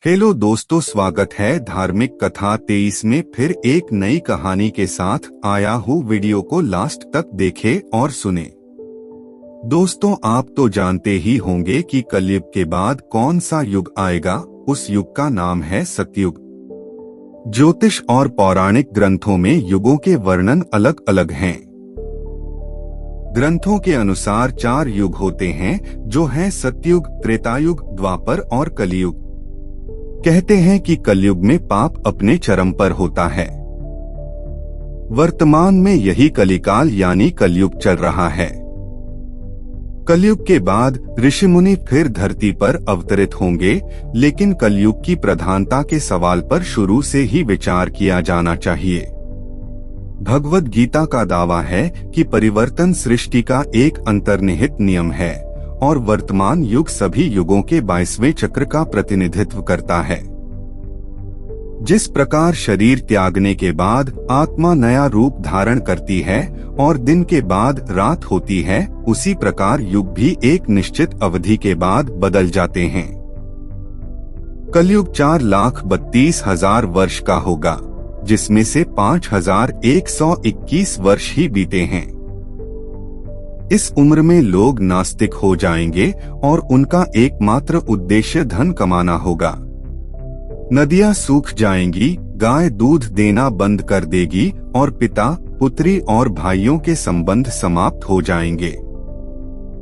Hello दोस्तों, स्वागत है धार्मिक कथा 23 में फिर एक नई कहानी के साथ आया हूँ। वीडियो को लास्ट तक देखें और सुने। दोस्तों, आप तो जानते ही होंगे कि कलयुग के बाद कौन सा युग आएगा। उस युग का नाम है सतयुग। ज्योतिष और पौराणिक ग्रंथों में युगों के वर्णन अलग अलग हैं। ग्रंथों के अनुसार 4 युग होते हैं, जो हैं सतयुग, त्रेतायुग, द्वापर और कलियुग। कहते हैं कि कलयुग में पाप अपने चरम पर होता है। वर्तमान में यही कलिकाल यानी कलयुग चल रहा है। कलयुग के बाद ऋषि मुनि फिर धरती पर अवतरित होंगे, लेकिन कलयुग की प्रधानता के सवाल पर शुरू से ही विचार किया जाना चाहिए। भगवद गीता का दावा है कि परिवर्तन सृष्टि का एक अंतर्निहित नियम है और वर्तमान युग सभी युगों के 22वें चक्र का प्रतिनिधित्व करता है। जिस प्रकार शरीर त्यागने के बाद आत्मा नया रूप धारण करती है और दिन के बाद रात होती है, उसी प्रकार युग भी एक निश्चित अवधि के बाद बदल जाते हैं। कलयुग 4,32,000 वर्ष का होगा, जिसमें से 5,121 वर्ष ही बीते हैं। इस उम्र में लोग नास्तिक हो जाएंगे और उनका एकमात्र उद्देश्य धन कमाना होगा। नदियां सूख जाएंगी, गाय दूध देना बंद कर देगी और पिता, पुत्री और भाइयों के संबंध समाप्त हो जाएंगे।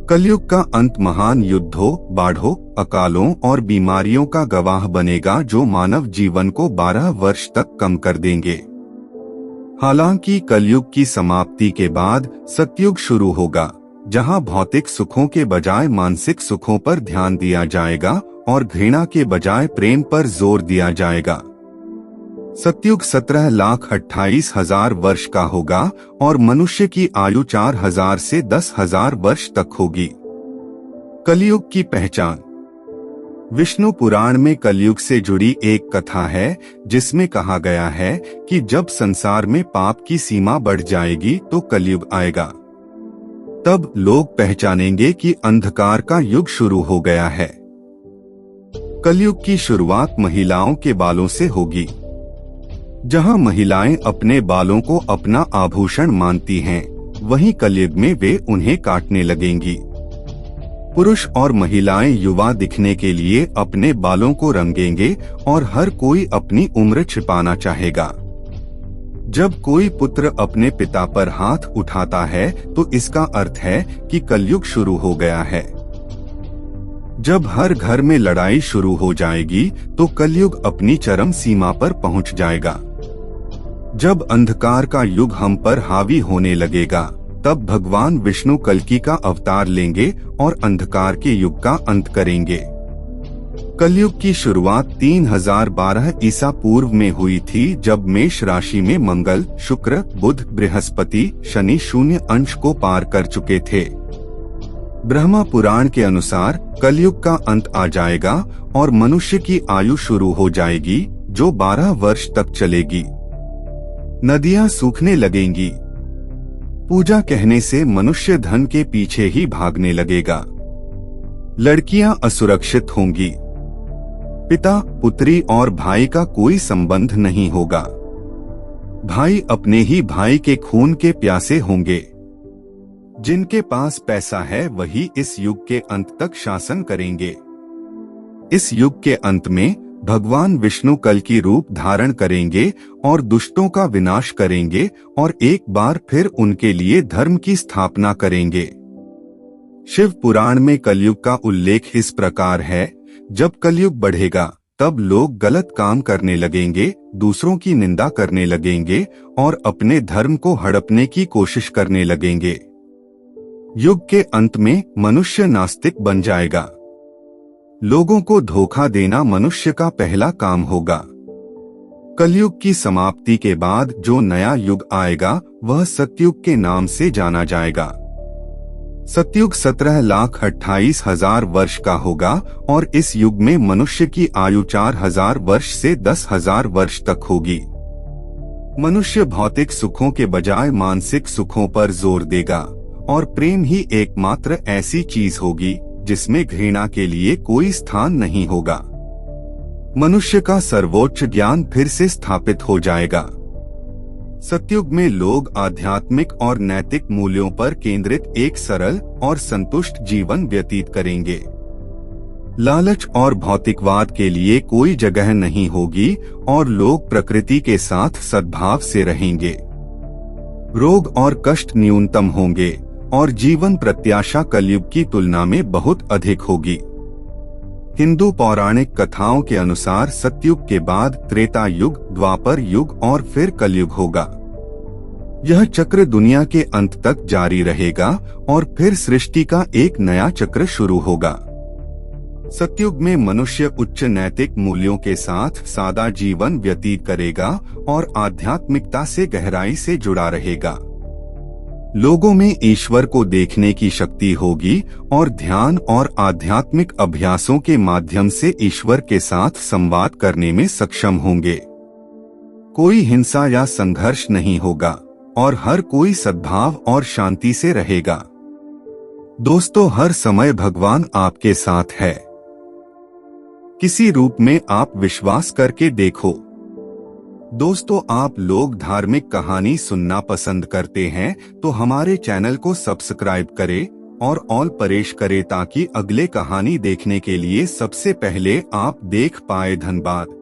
कलयुग का अंत महान युद्धों, बाढ़ों, अकालों और बीमारियों का गवाह बनेगा, जो मानव जीवन को 12 वर्ष तक कम कर देंगे। हालांकि कलयुग की समाप्ति के बाद सतयुग शुरू होगा, जहां भौतिक सुखों के बजाय मानसिक सुखों पर ध्यान दिया जाएगा और घृणा के बजाय प्रेम पर जोर दिया जाएगा। सतयुग 17,28,000 वर्ष का होगा और मनुष्य की आयु 4,000 से 10,000 वर्ष तक होगी। कलयुग की पहचान। विष्णु पुराण में कलयुग से जुड़ी एक कथा है, जिसमें कहा गया है कि जब संसार में पाप की सीमा बढ़ जाएगी तो कलयुग आएगा। तब लोग पहचानेंगे कि अंधकार का युग शुरू हो गया है। कलयुग की शुरुआत महिलाओं के बालों से होगी। जहां महिलाएं अपने बालों को अपना आभूषण मानती हैं, वहीं कलयुग में वे उन्हें काटने लगेंगी। पुरुष और महिलाएं युवा दिखने के लिए अपने बालों को रंगेंगे और हर कोई अपनी उम्र छिपाना चाहेगा। जब कोई पुत्र अपने पिता पर हाथ उठाता है तो इसका अर्थ है कि कलयुग शुरू हो गया है। जब हर घर में लड़ाई शुरू हो जाएगी तो कलयुग अपनी चरम सीमा पर पहुंच जाएगा। जब अंधकार का युग हम पर हावी होने लगेगा, तब भगवान विष्णु कल्कि का अवतार लेंगे और अंधकार के युग का अंत करेंगे। कलयुग की शुरुआत 3012 ईसा पूर्व में हुई थी, जब मेष राशि में मंगल, शुक्र, बुध, बृहस्पति, शनि शून्य अंश को पार कर चुके थे। ब्रह्मा पुराण के अनुसार कलयुग का अंत आ जाएगा और मनुष्य की आयु शुरू हो जाएगी, जो 12 वर्ष तक चलेगी। नदियां सूखने लगेंगी। पूजा कहने से मनुष्य धन के पीछे ही भागने लगेगा। लड़कियां असुरक्षित होंगी। पिता, पुत्री और भाई का कोई संबंध नहीं होगा। भाई अपने ही भाई के खून के प्यासे होंगे। जिनके पास पैसा है वही इस युग के अंत तक शासन करेंगे। इस युग के अंत में भगवान विष्णु कल्कि रूप धारण करेंगे और दुष्टों का विनाश करेंगे और एक बार फिर उनके लिए धर्म की स्थापना करेंगे। शिव पुराण में कलयुग का उल्लेख इस प्रकार है, जब कलयुग बढ़ेगा तब लोग गलत काम करने लगेंगे, दूसरों की निंदा करने लगेंगे और अपने धर्म को हड़पने की कोशिश करने लगेंगे। युग के अंत में मनुष्य नास्तिक बन जाएगा। लोगों को धोखा देना मनुष्य का पहला काम होगा। कलयुग की समाप्ति के बाद जो नया युग आएगा वह सतयुग के नाम से जाना जाएगा। सतयुग 17,28,000 वर्ष का होगा और इस युग में मनुष्य की आयु 4,000 वर्ष से 10,000 वर्ष तक होगी। मनुष्य भौतिक सुखों के बजाय मानसिक सुखों पर जोर देगा और प्रेम ही एकमात्र ऐसी चीज होगी जिसमें घृणा के लिए कोई स्थान नहीं होगा। मनुष्य का सर्वोच्च ज्ञान फिर से स्थापित हो जाएगा। सतयुग में लोग आध्यात्मिक और नैतिक मूल्यों पर केंद्रित एक सरल और संतुष्ट जीवन व्यतीत करेंगे। लालच और भौतिकवाद के लिए कोई जगह नहीं होगी और लोग प्रकृति के साथ सद्भाव से रहेंगे। रोग और कष्ट न्यूनतम होंगे और जीवन प्रत्याशा कलयुग की तुलना में बहुत अधिक होगी। हिंदू पौराणिक कथाओं के अनुसार सतयुग के बाद त्रेता युग, द्वापर युग और फिर कलयुग होगा। यह चक्र दुनिया के अंत तक जारी रहेगा और फिर सृष्टि का एक नया चक्र शुरू होगा। सतयुग में मनुष्य उच्च नैतिक मूल्यों के साथ सादा जीवन व्यतीत करेगा और आध्यात्मिकता से गहराई से जुड़ा रहेगा। लोगों में ईश्वर को देखने की शक्ति होगी और ध्यान और आध्यात्मिक अभ्यासों के माध्यम से ईश्वर के साथ संवाद करने में सक्षम होंगे। कोई हिंसा या संघर्ष नहीं होगा और हर कोई सद्भाव और शांति से रहेगा। दोस्तों, हर समय भगवान आपके साथ है। किसी रूप में आप विश्वास करके देखो। दोस्तों, आप लोग धार्मिक कहानी सुनना पसंद करते हैं तो हमारे चैनल को सब्सक्राइब करें और ऑल प्रेस करें ताकि अगले कहानी देखने के लिए सबसे पहले आप देख पाए। धन्यवाद।